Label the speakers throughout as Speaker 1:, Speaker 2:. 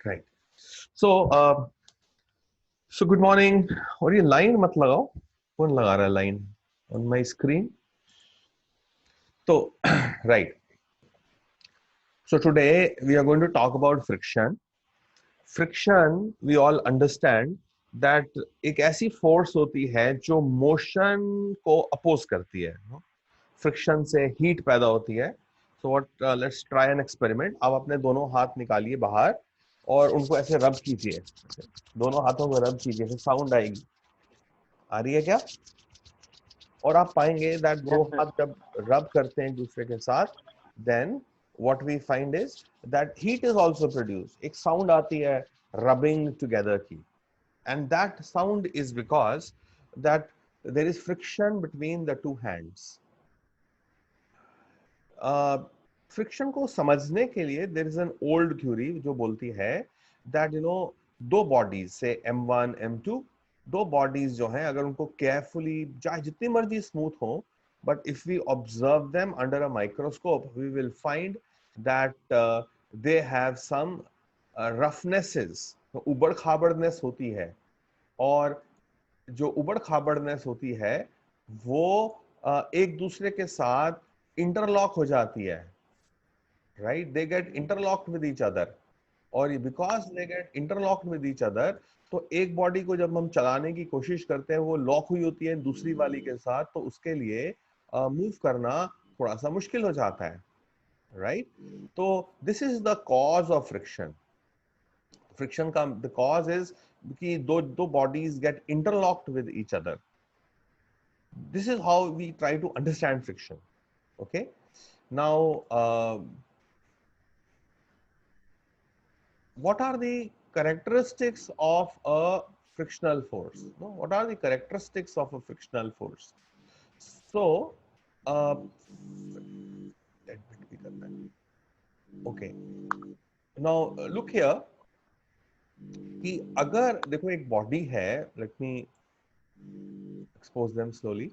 Speaker 1: Right. So, so good morning. और ये line मत लगाओ. कौन लगा रहा है line on my screen? So, right. So today we are going to talk about friction. Friction, we all understand that एक ऐसी force होती है जो motion को oppose करती है. Friction से heat पैदा होती है. So what? Let's try an experiment. आप अपने दोनों हाथ निकालिए बाहर और उनको ऐसे रब कीजिए. दोनों हाथों को रब कीजिए, फिर साउंड आएगी. आ रही है क्या? और आप पाएंगे दैट दो हाथ जब रब करते हैं एक दूसरे के साथ, then what we find is that heat is also produce. एक साउंड आती है रबिंग टुगेदर की, and that sound is because that there is friction between the two hands. Friction को समझने के लिए there is an old theory जो बोलती है दैट दो बॉडीज से M1 M2, दो बॉडीज जो हैं अगर उनको केयरफुली चाहे जितनी मर्जी स्मूथ हो, but if we observe them under a microscope we will find that they have some roughnesses. उबड़ खाबड़नेस होती है, और जो उबड़ खाबड़नेस होती है वो एक दूसरे के साथ इंटरलॉक हो जाती है. Right, they get interlocked with each other, और because they get interlocked with each other, तो एक बॉडी को जब हम चलाने की कोशिश करते हैं वो लॉक हुई होती है दूसरी वाली के साथ, तो उसके लिए मूव करना थोड़ा सा मुश्किल हो जाता है. राइट, तो this is the cause of friction. Friction का द कॉज इज कि दो bodies get interlocked with each other. This is how we try to understand friction. Okay, now what are the characteristics of a frictional force? No, what are the characteristics of a frictional force? So okay, now look here कि अगर देखो एक body है, let me expose them slowly.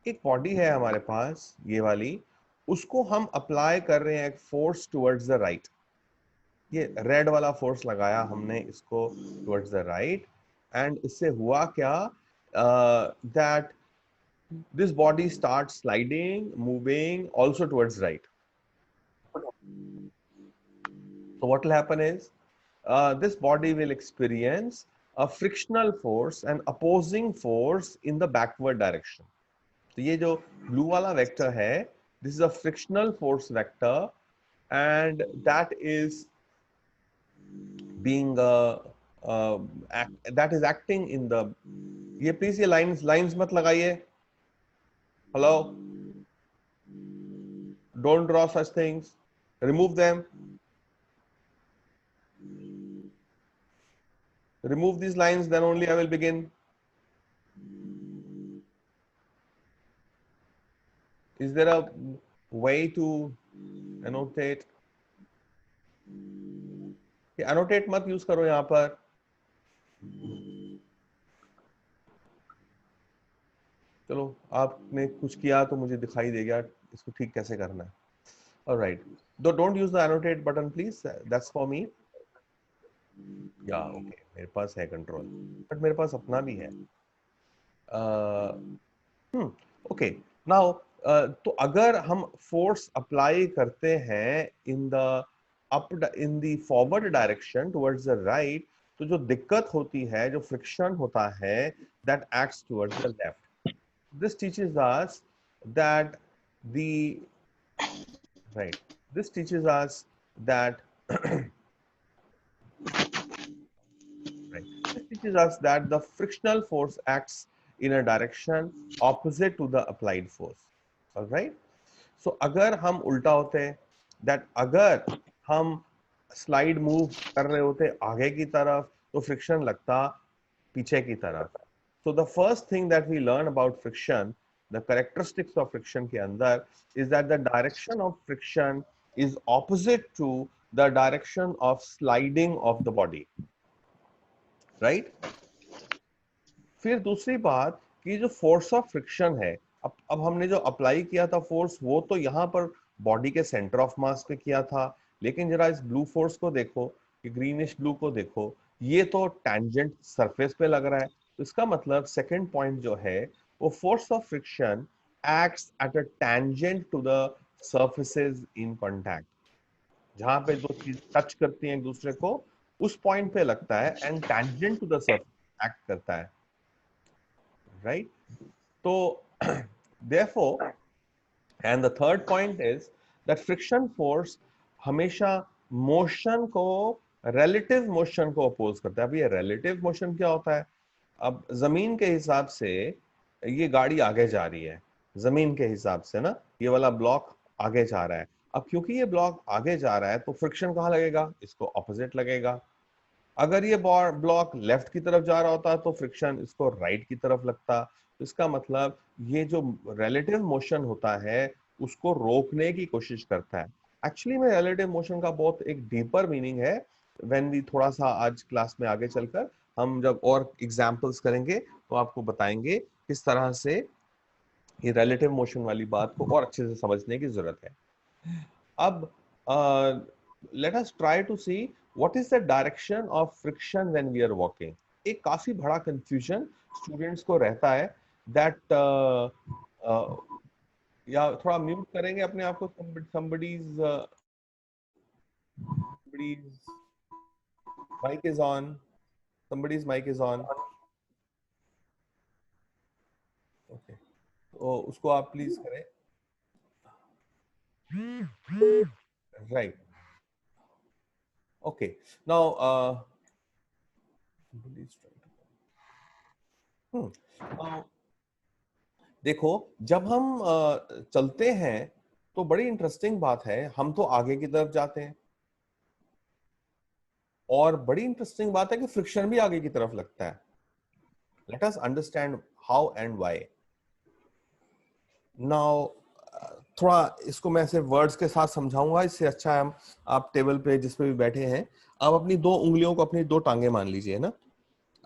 Speaker 1: एक body है हमारे पास ये वाली, उसको हम अप्लाई कर रहे हैं एक फोर्स टुवर्ड्स द राइट. ये रेड वाला फोर्स लगाया हमने इसको टुवर्ड्स द राइट, एंड इससे हुआ क्या that this body start sliding moving also towards right. So what will happen is this body will experience a frictional force and opposing force in the backward direction. तो ये जो blue वाला vector है, this is a frictional force vector, and that is being that is acting in the. ये please ये lines मत लगाइए. Hello, don't draw such things, remove them. Remove these lines, then only I will begin. Is there a way to annotate? Annotate मत use करो यहाँ पर. चलो, आपने कुछ किया तो मुझे दिखाई देगा इसको ठीक कैसे करना है. Alright, don't use the annotate button please. That's for me. Yeah, okay. मेरे पास है कंट्रोल, बट मेरे पास अपना भी है. ओके, नाउ तो अगर हम फोर्स अप्लाई करते हैं in the forward direction towards the right, तो जो दिक्कत होती है, जो फ्रिक्शन होता है, that acts towards the left. This teaches us that the right, this teaches us that this teaches us that the frictional force acts in a direction opposite to the applied force. All right, so अगर हम उल्टा होते, that अगर हम slide move कर रहे होते आगे की तरफ, तो फ्रिक्शन लगता पीछे की तरफ. So the first thing that we learn about friction, the characteristics of friction के अंदर, is that the direction of friction is opposite to the direction of sliding of the body. Right. फिर दूसरी बात कि जो फोर्स ऑफ फ्रिक्शन है, अब हमने जो अप्लाई किया था फोर्स, वो तो यहाँ पर बॉडी के सेंटर ऑफ मास पे किया था, लेकिन जरा इस ब्लू फोर्स को देखो, कि ग्रीनिश ब्लू को देखो, ये तो टैंजेंट सरफेस पे लग रहा है, तो इसका मतलब सेकंड पॉइंट जो है वो force of friction acts at a tangent to the surfaces in contact, जहां पे दो चीज टच करती हैं एक दूसरे को उस पॉइंट पे लगता है and tangent to the surface act करता है, राइट? तो therefore, and the third point is that friction force हमेशा मोशन को, relative मोशन को अपोज करता है। अब ये relative मोशन क्या होता है? अब जमीन के हिसाब से ये गाड़ी आगे जा रही है, जमीन के हिसाब से ना, ये वाला ब्लॉक आगे जा रहा है। अब क्योंकि ये ब्लॉक आगे जा रहा है तो फ्रिक्शन कहाँ लगेगा? इसको ऑपोजिट लगेगा। अगर ये ब्लॉक लेफ्ट की तरफ जा रहा होता तो फ्रिक्शन इसको राइट की तरफ लगता। तो इसका मतलब ये जो रिलेटिव मोशन होता है उसको रोकने की कोशिश करता है। एक्चुअली में रिलेटिव मोशन का बहुत एक डीपर मीनिंग है। व्हेन वी थोड़ा सा आज क्लास में आगे चलकर हम जब और एग्जांपल्स करेंगे तो आपको बताएंगे किस तरह से ये रिलेटिव मोशन वाली बात को और अच्छे से समझने की जरूरत है। अब let us try to see what is the direction of friction when we are walking. एक काफी बड़ा कंफ्यूजन स्टूडेंट्स को रहता है दैट या थोड़ा म्यूट करेंगे अपने आप को, somebody's mic is on, somebody's mic is on, okay, तो उसको आप प्लीज करें, राइट? ओके, नाउ now देखो, जब हम चलते हैं तो बड़ी इंटरेस्टिंग बात है, हम तो आगे की तरफ जाते हैं और बड़ी इंटरेस्टिंग बात है कि फ्रिक्शन भी आगे की तरफ लगता है। Let us understand how and why. Now थोड़ा इसको मैं सिर्फ वर्ड्स के साथ समझाऊंगा, इससे अच्छा हम, आप टेबल पे जिस पे भी बैठे हैं, आप अपनी दो उंगलियों को अपनी दो टांगे मान लीजिए ना।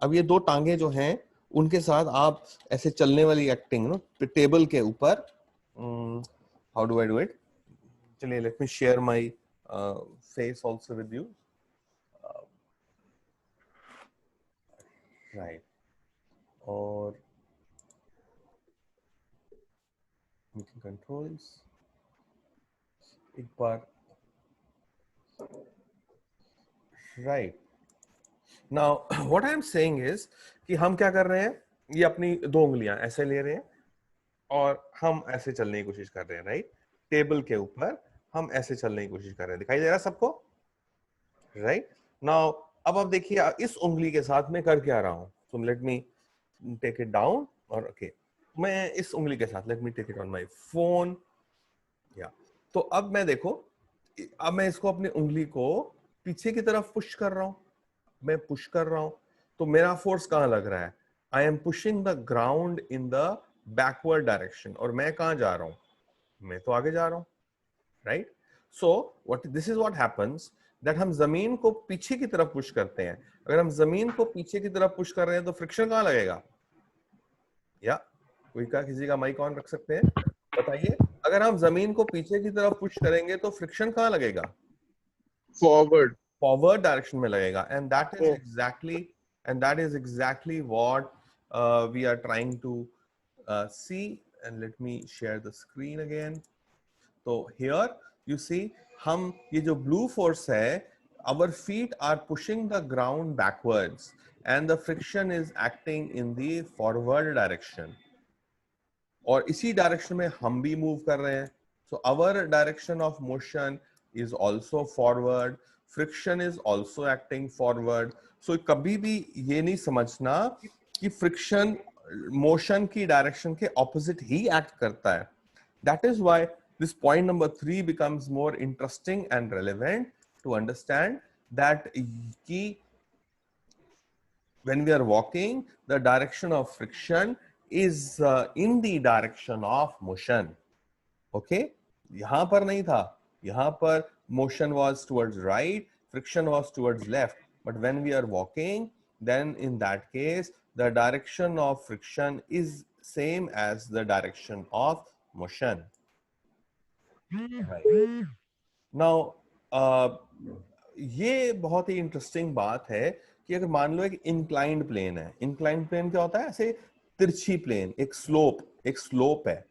Speaker 1: अब ये दो टांगे जो हैं उनके साथ आप ऐसे चलने वाली एक्टिंग ना टेबल के ऊपर, how do I do it? चलिए, let me share my face also with you, right? और मीटिंग कंट्रोल्स एक बार, right? Now what I am saying is कि हम क्या कर रहे हैं, ये अपनी दो उंगलियां ऐसे ले रहे हैं और हम ऐसे चलने की कोशिश कर रहे हैं, राइट? टेबल के ऊपर हम ऐसे चलने की कोशिश कर रहे हैं, दिखाई दे रहा है सबको, राइट? नाउ अब आप देखिए इस उंगली के साथ मैं कर क्या रहा हूं, so let me take it down, और ओके, मैं इस उंगली के साथ let me take it on my phone, या तो अब मैं देखो, अब मैं इसको अपनी उंगली को पीछे की तरफ पुश कर रहा हूं, मैं पुश कर रहा हूं, तो मेरा फोर्स कहां लग रहा है? I am pushing the ground in the backward direction, और मैं कहां जा रहा हूं? मैं तो आगे जा रहा हूं, right? So what this is what happens, that हम जमीन को पीछे की तरफ पुश करते हैं। अगर हम जमीन को पीछे की तरफ पुश कर रहे हैं तो फ्रिक्शन कहां लगेगा? या कोई का किसी का माइक ऑन रख सकते हैं, बताइए, अगर हम जमीन को पीछे की तरफ पुश करेंगे तो फ्रिक्शन कहां लगेगा?
Speaker 2: फॉरवर्ड।
Speaker 1: फॉरवर्ड डायरेक्शन में लगेगा, and that is exactly what we are trying to see. And let me share the screen again. तो हियर यू सी, हम ये जो ब्लू फोर्स है, our feet are pushing the ground backwards and the friction is acting in the forward direction, और इसी direction में हम भी मूव कर रहे हैं। So our direction of motion is also forward, friction is also acting forward. So कभी भी ये नहीं समझना कि फ्रिक्शन मोशन की डायरेक्शन के ऑपोजिट ही एक्ट करता है। That is why this point number 3 becomes more interesting and relevant to understand that when we are walking, the direction of friction is in the direction of motion. Okay, यहां पर नहीं था, यहां पर motion was towards right, friction was towards left, but when we are walking, then in that case the direction of friction is same as the direction of motion, right? Now ये बहुत ही interesting बात है कि अगर मान लो एक inclined plane है, inclined plane क्या होता है? ऐसे तिरछी प्लेन, एक स्लोप है,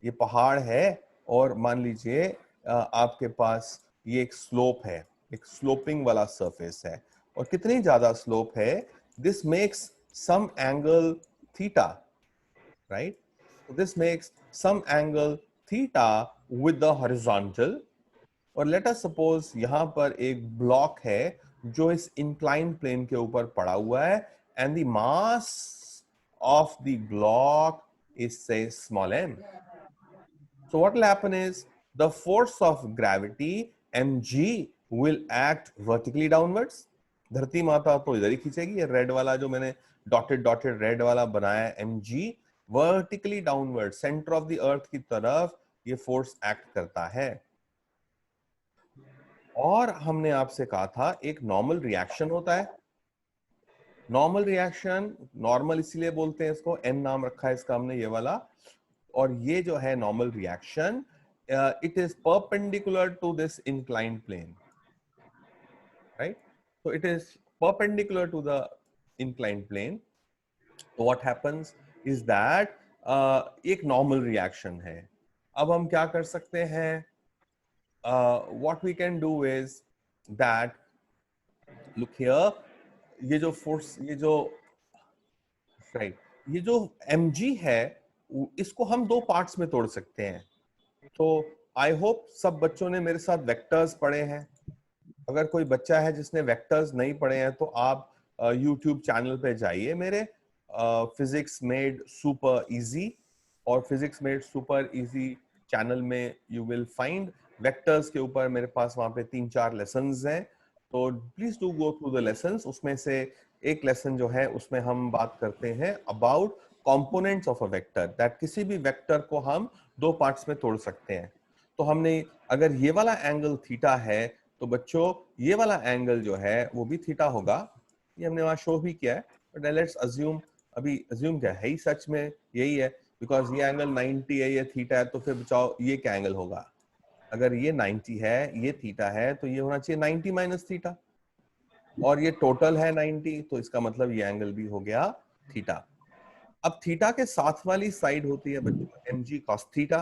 Speaker 1: ये पहाड़ है और मान लीजिए आपके पास ये एक स्लोप है, एक स्लोपिंग वाला सरफेस है, और कितनी ज्यादा स्लोप है, this makes some angle theta, right? This makes some angle theta with the horizontal. और लेट अस सपोज यहां पर एक ब्लॉक है जो इस इंक्लाइंड प्लेन के ऊपर पड़ा हुआ है, and the mass of the block is से small m. So what will happen is the force of gravity mg will act vertically downwards. धरती माता तो इधर ही खींचेगी, ये रेड वाला जो मैंने डॉटेड रेड वाला बनाया है mg, vertically downward centre of the earth की तरफ ये फोर्स एक्ट करता है। और हमने आपसे कहा था एक नॉर्मल रिएक्शन होता है। नॉर्मल रिएक्शन, नॉर्मल इसीलिए बोलते हैं इसको, n नाम रखा है इसका हमने ये वाला, और ये जो है normal reaction, it is perpendicular to this inclined plane, right? So it is perpendicular to the inclined plane. So what happens is that एक नॉर्मल रिएक्शन है। अब हम क्या कर सकते हैं? What we can do is that, look here, ये जो फोर्स, ये जो राइट, ये जो mg है इसको हम दो पार्ट्स में तोड़ सकते हैं। तो आई होप सब बच्चों ने मेरे साथ वेक्टर्स पढ़े हैं। अगर कोई बच्चा है जिसने वेक्टर्स नहीं पढ़े हैं तो आप यूट्यूब चैनल पे जाइए मेरे, फिजिक्स मेड सुपर इजी, और physics made super easy channel में यू विल फाइंड वेक्टर्स के ऊपर मेरे पास वहां पे 3-4 लेसन्स हैं। तो please do go through the lessons. उसमें से एक लेसन जो है उसमें हम बात करते हैं about components of a vector, that किसी भी वेक्टर को हम दो पार्ट्स में तोड़ सकते हैं। तो हमने, अगर ये वाला एंगल थीटा है तो बच्चों ये वाला एंगल जो है वो भी थीटा होगा। ये हमने वहां शो भी किया है, बट लेट्स अज्यूम, अभी अज्यूम क्या है ही सच में यही है, बिकॉज ये एंगल 90 है, ये थीटा है, तो फिर बचाओ ये क्या एंगल होगा? अगर ये 90 है, ये थीटा है, तो ये होना चाहिए 90 माइनस थीटा, और ये टोटल है 90, तो इसका मतलब ये एंगल भी हो गया थीटा। अब थीटा के साथ वाली साइड होती है बच्चों mg cos थीटा,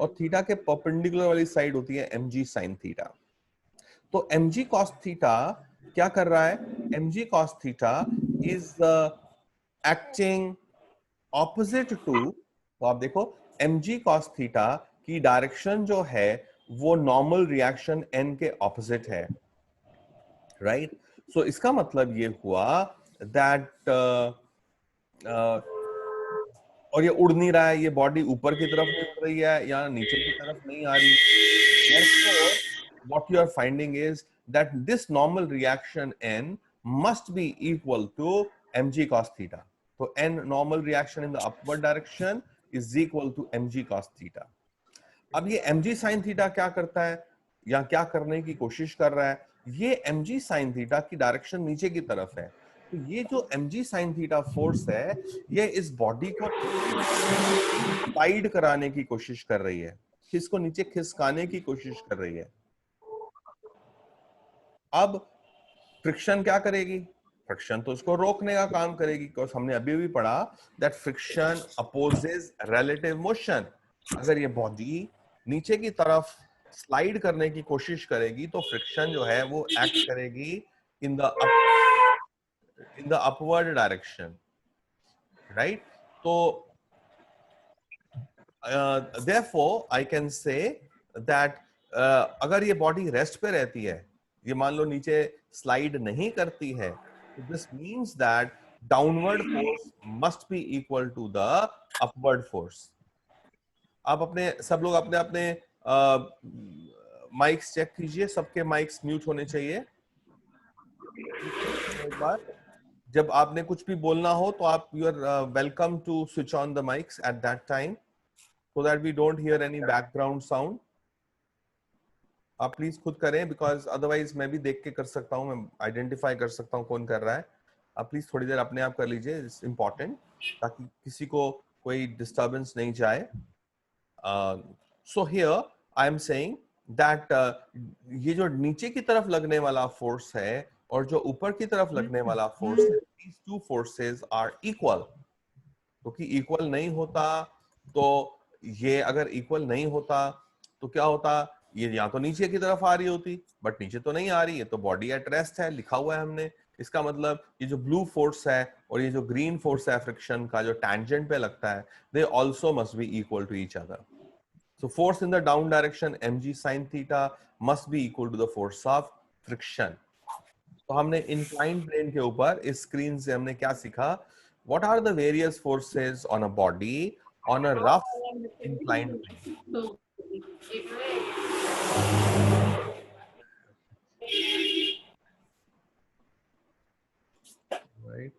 Speaker 1: और थीटा के परपेंडिकुलर वाली साइड होती है mg sin थीटा। तो mg cos थीटा क्या कर रहा है? mg cos theta is acting opposite to, तो आप देखो mg cos थीटा की डायरेक्शन जो है वो नॉर्मल रिएक्शन n के ऑपोजिट है, राइट? सो इसका मतलब ये हुआ दैट और ये उड़ नहीं रहा है, ये बॉडी ऊपर की तरफ नहीं उड़ रही है या नीचे की तरफ नहीं आ रही। Therefore, what you are finding is that this normal reaction n must be equal to mg cos theta. So n normal reaction in the upward direction is equal to mg cos theta. अब ये mg sin theta क्या करता है या क्या करने की कोशिश कर रहा है? ये mg sin theta की डायरेक्शन नीचे की तरफ है, तो ये जो mg sin theta फोर्स है ये इस बॉडी को स्लाइड कराने की कोशिश कर रही है, इसको नीचे खिसकाने की कोशिश कर रही है। अब फ्रिक्शन क्या करेगी? फ्रिक्शन तो इसको रोकने का काम करेगी, बिकॉज हमने अभी भी पढ़ा that friction opposes relative motion. अगर ये बॉडी नीचे की तरफ स्लाइड करने की कोशिश करेगी तो फ्रिक्शन जो है वो एक्ट करेगी in the upward direction, right? तो therefore I can say that अगर ये बॉडी रेस्ट पे रहती है, ये मान लो नीचे स्लाइड नहीं करती है, तो this means that downward force must be equal to the upward force. आप अपने सब लोग अपने अपने माइक्स चेक कीजिए, सबके माइक्स म्यूट होने चाहिए। एक बार जब आपने कुछ भी बोलना हो तो आप you are welcome to switch on the mics at that time, so that we don't hear any background sound. आप प्लीज खुद करें, बिकॉज अदरवाइज मैं भी देख के कर सकता हूँ, मैं आइडेंटिफाई कर सकता हूँ कौन कर रहा है। आप प्लीज थोड़ी देर अपने आप कर लीजिए, इट्स इम्पोर्टेंट, ताकि किसी को कोई डिस्टर्बेंस नहीं जाए। So here I am saying that ये जो नीचे की तरफ लगने वाला फोर्स है और जो ऊपर की तरफ लगने वाला फोर्स है, these two forces are equal. क्योंकि इक्वल नहीं होता तो ये अगर इक्वल नहीं होता तो क्या होता, ये या तो नीचे की तरफ आ रही होती, बट नीचे तो नहीं आ रही है, तो बॉडी एट रेस्ट है, लिखा हुआ है हमने। इसका मतलब ये जो ब्लू फोर्स है और ये जो ग्रीन फोर्स है फ्रिक्शन का, जो टैंजेंट पे लगता है, they also must be equal to each other. So force in the down direction mg sin theta must be equal to the force of friction. तो हमने inclined plane के ऊपर इस स्क्रीन से हमने क्या सीखा? What are the various forces on a body on a rough inclined plane? Right.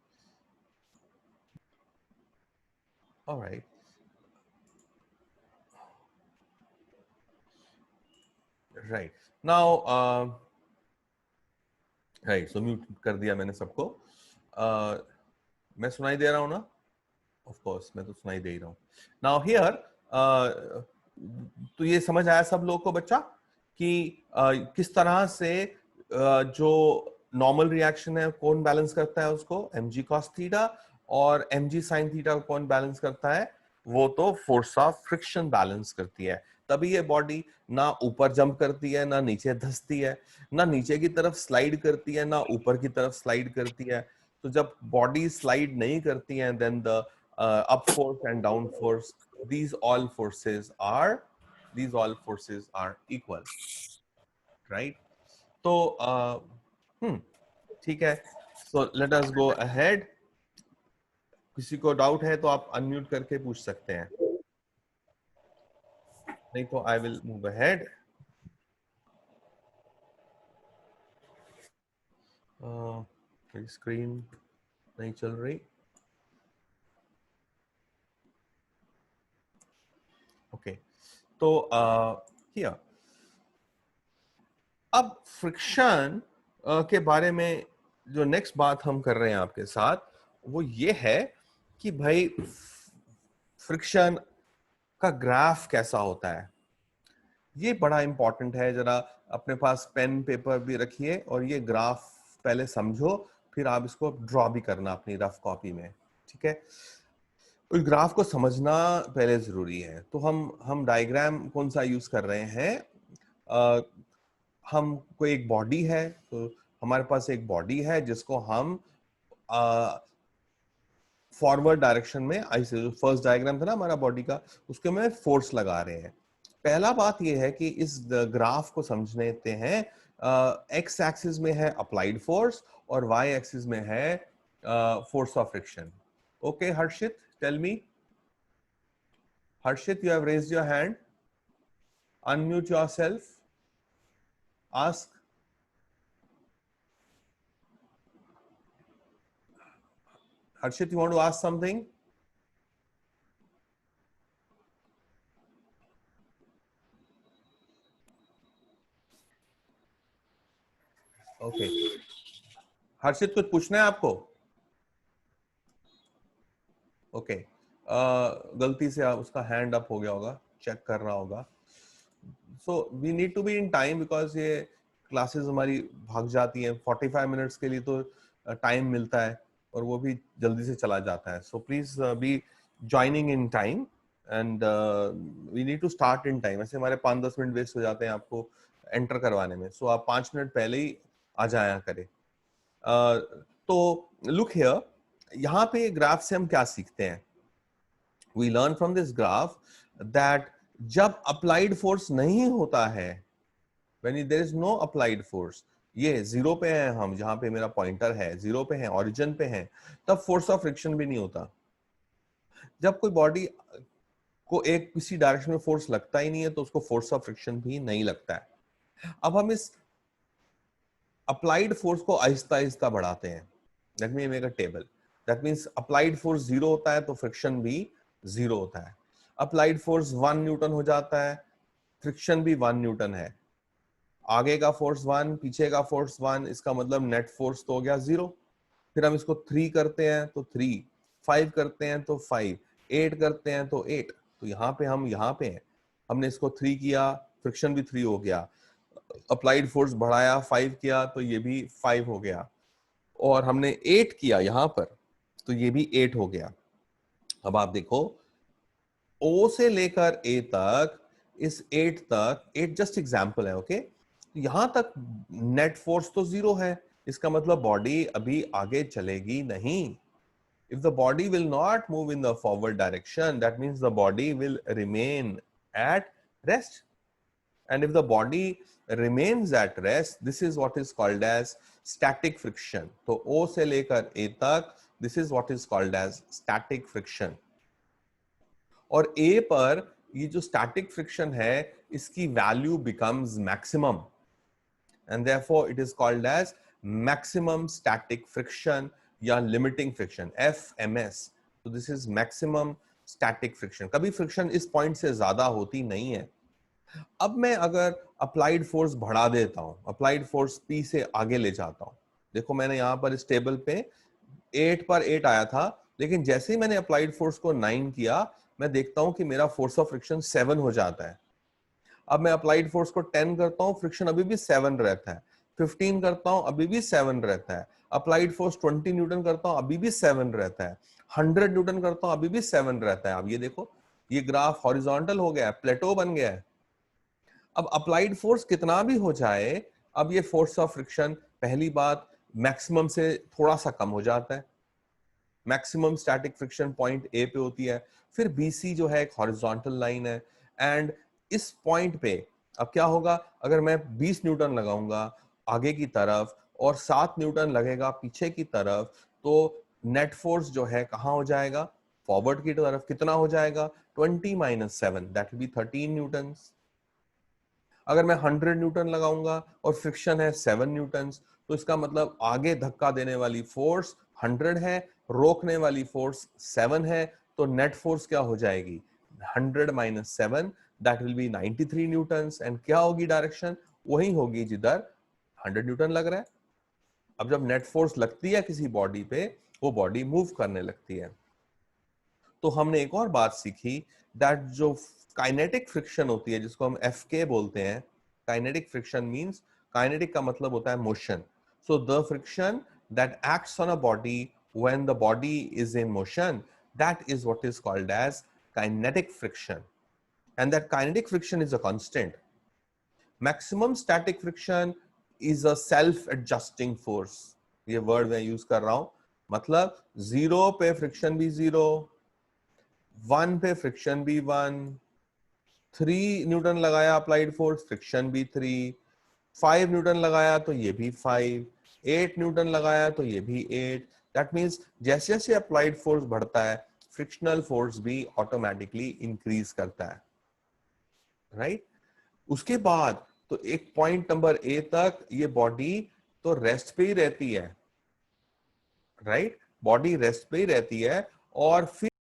Speaker 1: All right. Right. Now, right. So mute कर दिया मैंने सबको। मैं सुनाई दे रहा हूँ ना? Of course, मैं तो सुनाई दे ही रहा हूँ। Now here, तो ये समझ आया सब लोग को बच्चा कि किस तरह से जो नॉर्मल रिएक्शन है कौन बैलेंस करता है उसको, mg cos थीटा, और mg sin थीटा को कौन बैलेंस करता है, वो तो फोर्स ऑफ फ्रिक्शन बैलेंस करती है। तभी ये बॉडी ना ऊपर जंप करती है, ना नीचे धंसती है, ना नीचे की तरफ स्लाइड करती है, ना ऊपर की तरफ स्लाइड करती है। तो जब बॉडी स्लाइड नहीं करती है, then the up force and down force, these all forces are equal, right? तो ठीक है, so let us go ahead. किसी को डाउट है तो आप अनम्यूट करके पूछ सकते हैं, नहीं तो I will move ahead. मेरी स्क्रीन नहीं चल रही। ओके, तो here अब फ्रिक्शन के बारे में जो नेक्स्ट बात हम कर रहे हैं आपके साथ, वो ये है कि भाई फ्रिक्शन का ग्राफ कैसा होता है। ये बड़ा इंपॉर्टेंट है, जरा अपने पास पेन पेपर भी रखिए और ये ग्राफ पहले समझो, फिर आप इसको ड्रॉ भी करना अपनी रफ कॉपी में, ठीक है। उस ग्राफ को समझना पहले जरूरी है। तो हम डायग्राम कौन सा यूज कर रहे हैं, हम कोई एक बॉडी है, तो हमारे पास एक बॉडी है जिसको हम फॉरवर्ड डायरेक्शन में, ऐसे जो फर्स्ट डायग्राम था ना हमारा बॉडी का, उसके में फोर्स लगा रहे हैं। पहला बात यह है कि इस ग्राफ को समझने देते हैं, एक्स एक्सिस में है अप्लाइड फोर्स और वाई एक्सिस में है force of friction. Okay Harshit, tell me. Harshit, you have raised your hand. Unmute yourself. Ask. Harshit, you want to ask something? Okay. हर्षित, कुछ पूछना है आपको? ओके, गलती से उसका हैंड अप हो गया होगा, चेक कर रहा होगा। So we need to be in time because ये क्लासेस हमारी भाग जाती हैं, 45 मिनट्स के लिए तो टाइम मिलता है और वो भी जल्दी से चला जाता है। So please be joining in time and we need to start in time. ऐसे हमारे 5-10 मिनट वेस्ट हो जाते हैं आपको एंटर करवाने में, सो आप 5 मिनट पहले ही आ जाया करें। तो लुक हियर, यहाँ पे ग्राफ से हम क्या सीखते हैं? We learn from this graph that जब अप्लाइड फोर्स नहीं होता है, when there is no applied force, ये जीरो पे है, हम जहां पे मेरा पॉइंटर है जीरो पे है, ओरिजिन पे है, तब फोर्स ऑफ फ्रिक्शन भी नहीं होता। जब कोई बॉडी को एक किसी डायरेक्शन में फोर्स लगता ही नहीं है तो उसको फोर्स ऑफ फ्रिक्शन भी नहीं लगता है। अब हम इस अप्लाइड फोर्स को आहिस्ता आहिस्ता बढ़ाते हैं। Let me make a table. That means applied force zero होता है तो फ्रिक्शन भी जीरो होता है। अप्लाइड फोर्स 1 न्यूटन हो जाता है, फ्रिक्शन भी 1 न्यूटन है। आगे का फोर्स 1, पीछे का फोर्स 1, इसका मतलब नेट फोर्स तो हो गया 0। फिर हम इसको 3 करते हैं तो 3, 5 करते हैं तो 5, 8 करते हैं तो 8। तो यहाँ पे हम यहाँ पे हैं, हमने इसको 3 किया, फ्रिक्शन भी 3 हो गया, अप्लाइड फोर्स बढ़ाया 5 किया तो ये भी 5 हो गया, और हमने 8 किया यहां पर तो ये भी 8 हो गया। अब आप देखो O से लेकर A तक, इस 8 तक, 8 जस्ट एग्जांपल है, ओके, यहां तक नेट फोर्स तो 0 है, इसका मतलब बॉडी अभी आगे चलेगी नहीं। If the body will not move in the forward direction, that means the body will remain at rest. And if the body remains at rest, this is what is called as static friction. तो O से लेकर A तक, this is what is called as static friction. और A पर ये जो static friction है, इसकी value becomes maximum. And therefore it is called as maximum static friction या limiting friction, FMS. So this is maximum static friction. कभी friction इस point से ज्यादा होती नहीं है। अब मैं अगर applied force बढ़ा देता हूं, applied force P से आगे ले जाता हूं, देखो मैंने यहां पर इस टेबल पे 8 पर 8 आया था, लेकिन जैसे ही मैंने अप्लाइड फोर्स को 9 किया, मैं देखता हूं कि मेरा फोर्स ऑफ फ्रिक्शन 7 हो जाता है। अब मैं अप्लाइड फोर्स को 10 करता हूं, फ्रिक्शन अभी भी 7 रहता है। 15 करता हूं, अभी भी 7 रहता है। अप्लाइड फोर्स 20 न्यूटन करता हूं, अभी भी 7 रहता है। 100 न्यूटन करता हूं, अभी भी 7 रहता है। अब ये देखो, ये ग्राफ हॉरिजॉन्टल हो गया है, प्लेटो बन गया है। अब अप्लाइड फोर्स कितना भी हो जाए, अब ये फोर्स ऑफ फ्रिक्शन पहली बात मैक्सिमम से थोड़ा सा कम हो जाता है। Maximum static friction point A पे होती है, फिर बीसी जो है एक हॉरिजॉन्टल लाइन है, एंड इस पॉइंट पे अब क्या होगा, अगर मैं 20 न्यूटन लगाऊंगा आगे की तरफ और 7 न्यूटन लगेगा पीछे की तरफ, तो नेट फोर्स जो है कहां हो जाएगा, फॉरवर्ड की तरफ। कितना हो जाएगा, 20 - 7, दैट विल बी 13 न्यूटन। अगर मैं 100 न्यूटन लगाऊंगा और फ्रिक्शन है 7 न्यूटन, तो इसका मतलब आगे धक्का देने वाली फोर्स 100 है, रोकने वाली फोर्स 7 है, तो नेट फोर्स क्या हो जाएगी, 100 - 7, that will be 93 Newton. And क्या होगी डायरेक्शन, वही होगी जिधर 100 न्यूटन लग रहा है। अब जब नेट फोर्स लगती है किसी बॉडी पे, वो बॉडी मूव करने लगती है। तो हमने एक और बात सीखी, दैट जो काइनेटिक फ्रिक्शन होती है, जिसको हम एफके बोलते हैं, काइनेटिक फ्रिक्शन मींस, काइनेटिक का मतलब होता है motion. So the friction that acts on a body when the body is in motion, that is what is called as kinetic friction, and that kinetic friction is a constant. Maximum static friction is a self adjusting force. ये word मैं use कर रहा हूं, मतलब 0 पे friction भी 0, 1 पे friction भी 1, 3 न्यूटन लगाया अप्लाइड फोर्स, फ्रिक्शन भी 3, 5 न्यूटन लगाया तो ये भी 5, 8 न्यूटन लगाया तो ये भी 8। दैट मींस जैसे जैसे अप्लाइड फोर्स बढ़ता है, फ्रिक्शनल फोर्स भी ऑटोमेटिकली इंक्रीज करता है, राइट। उसके बाद तो एक पॉइंट नंबर ए तक ये बॉडी तो रेस्ट पे ही रहती है, राइट, बॉडी रेस्ट पे ही रहती है, और फिर